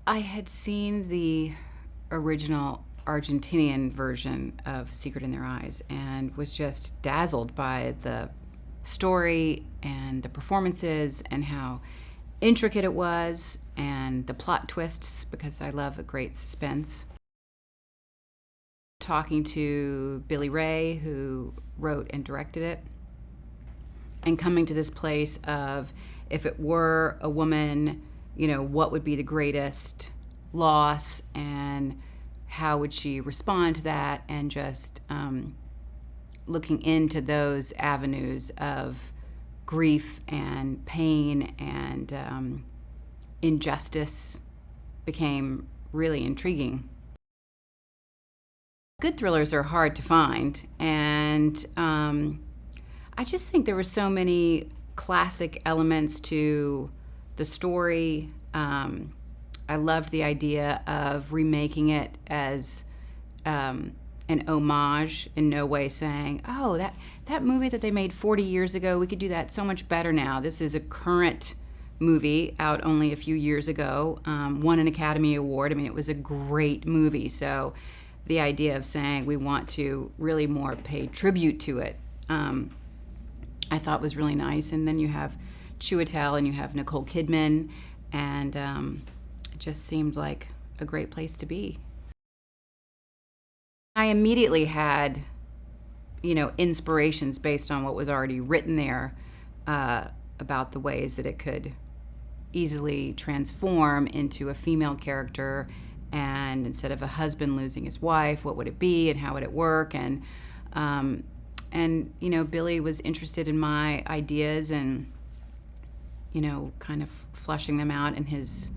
I had seen the original Argentinian version of Secret in Their Eyes and was just dazzled by the story and the performances and how intricate it was and the plot twists, because I love a great suspense. Talking to Billy Ray, who wrote and directed it, and coming to this place of, if it were a woman, what would be the greatest loss and how would she respond to that, and just looking into those avenues of grief and pain and injustice became really intriguing. Good thrillers are hard to find, and I just think there were so many classic elements to the story. I loved the idea of remaking it as an homage, in no way saying, oh, that movie that they made 40 years ago, we could do that so much better now. This is a current movie out only a few years ago, won an Academy Award. I mean, it was a great movie. So the idea of saying we want to really more pay tribute to it, I thought was really nice. And then you have Chiwetel and you have Nicole Kidman, and it just seemed like a great place to be. I immediately had, inspirations based on what was already written there about the ways that it could easily transform into a female character, and instead of a husband losing his wife, what would it be and how would it work? And Billy was interested in my ideas and, kind of fleshing them out in his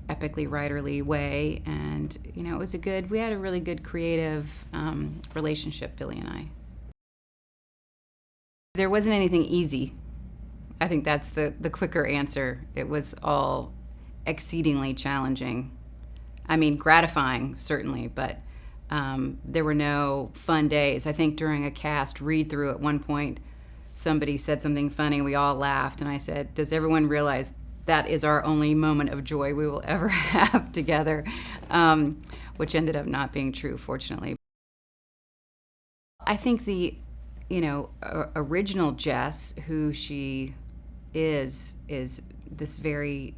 epically writerly way. And, we had a really good creative relationship, Billy and I. There wasn't anything easy. I think that's the quicker answer. It was all exceedingly challenging. I mean, gratifying, certainly, but there were no fun days. I think during a cast read-through at one point, somebody said something funny, we all laughed, and I said, does everyone realize that is our only moment of joy we will ever have together? Which ended up not being true, fortunately. I think the, original Jess, who she is this very,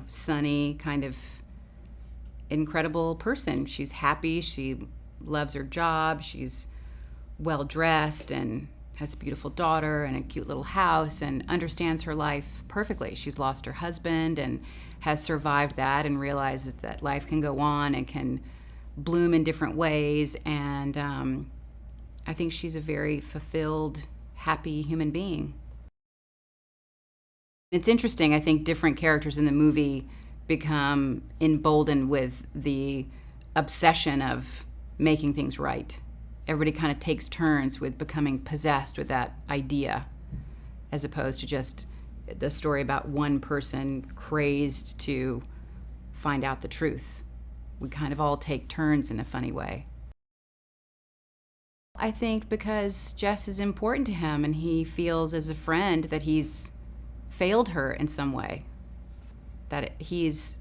sunny, kind of incredible person. She's happy, she loves her job, she's well-dressed and has a beautiful daughter and a cute little house and understands her life perfectly. She's lost her husband and has survived that and realizes that life can go on and can bloom in different ways. And I think she's a very fulfilled, happy human being. It's interesting, I think different characters in the movie become emboldened with the obsession of making things right. Everybody kind of takes turns with becoming possessed with that idea, as opposed to just the story about one person crazed to find out the truth. We kind of all take turns in a funny way. I think because Jess is important to him and he feels as a friend that he's failed her in some way, that he's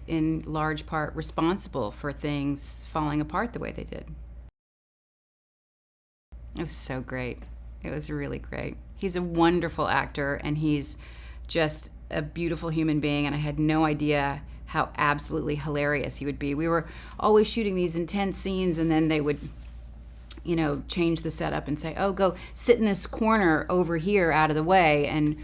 in large part responsible for things falling apart the way they did. It was so great. It was really great. He's a wonderful actor, and he's just a beautiful human being, and I had no idea how absolutely hilarious he would be. We were always shooting these intense scenes, and then they would, change the setup and say, oh, go sit in this corner over here out of the way, and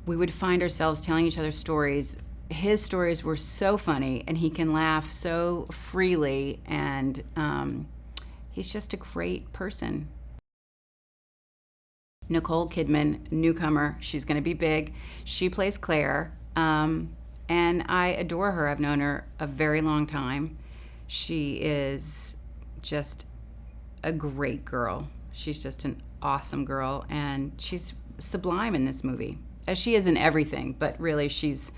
we would find ourselves telling each other stories. His stories were so funny, and he can laugh so freely, and he's just a great person. Nicole Kidman, newcomer, she's going to be big. She plays Claire, and I adore her. I've known her a very long time. She is just a great girl. She's just an awesome girl, and she's sublime in this movie, as she is in everything, but really she's,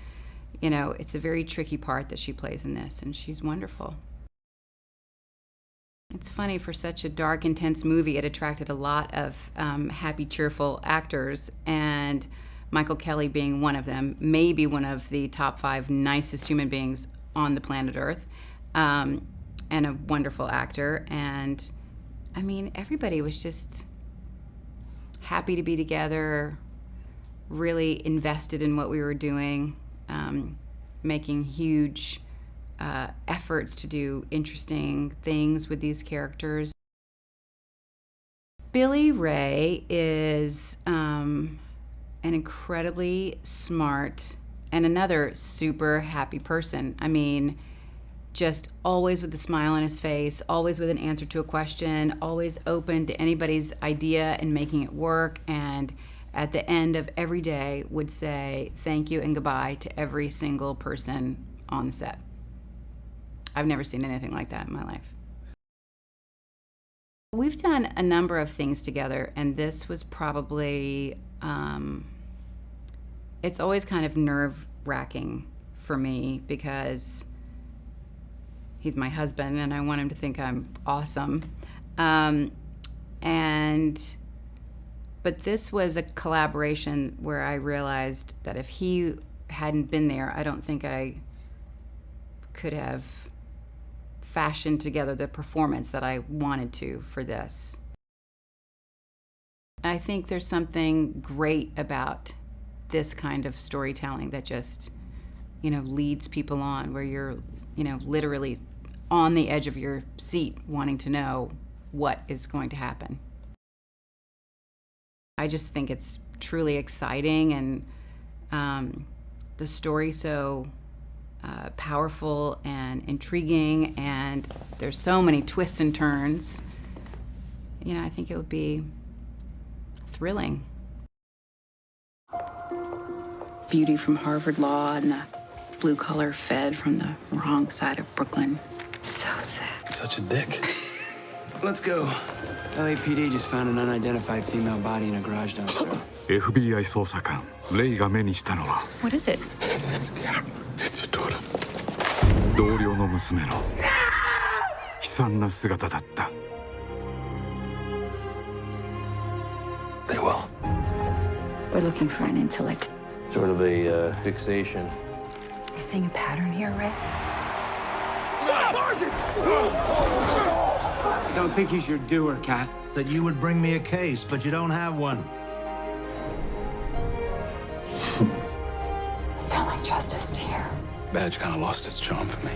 it's a very tricky part that she plays in this, and she's wonderful. It's funny, for such a dark, intense movie, it attracted a lot of happy, cheerful actors, and Michael Kelly being one of them, maybe one of the top 5 nicest human beings on the planet Earth, and a wonderful actor. And I mean, everybody was just happy to be together, really invested in what we were doing, making huge efforts to do interesting things with these characters. Billy Ray is an incredibly smart and another super happy person. I mean, just always with a smile on his face, always with an answer to a question, always open to anybody's idea and making it work, and at the end of every day would say thank you and goodbye to every single person on the set. I've never seen anything like that in my life. We've done a number of things together, and this was probably, it's always kind of nerve-wracking for me because he's my husband and I want him to think I'm awesome. But this was a collaboration where I realized that if he hadn't been there, I don't think I could have fashioned together the performance that I wanted to for this. I think there's something great about this kind of storytelling that just, leads people on, where you're, literally on the edge of your seat wanting to know what is going to happen. I just think it's truly exciting, and the story so powerful and intriguing, and there's so many twists and turns. I think it would be thrilling. Beauty from Harvard Law and the blue-collar Fed from the wrong side of Brooklyn. So sad. Such a dick. Let's go. LAPD just found an unidentified female body in a garage dumpster. FBI 捜査官レイが目にしたのは What is it? It's your daughter. 同僚の娘の悲惨な姿だった。They will. We're looking for an intellect. Sort of a fixation. You're seeing a pattern here, Ray? Stop! I don't think he's your doer, Kath. That you would bring me a case, but you don't have one. It's only justice here. Badge kind of lost its charm for me.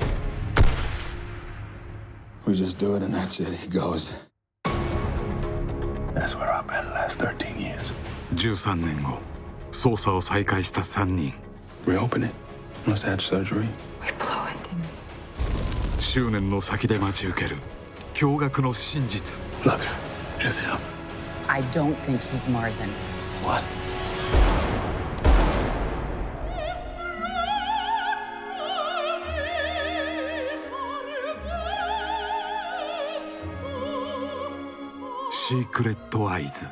We just do it and that's it. He goes. That's where I've been the last 13 years. 13年後、捜査を再開した3人。Reopen it. Must have had surgery. We blew it, didn't we? 執念の先で待ち受ける驚愕の真実。Look, it's him. I don't think he's Marzin. What?シークレットアイズ。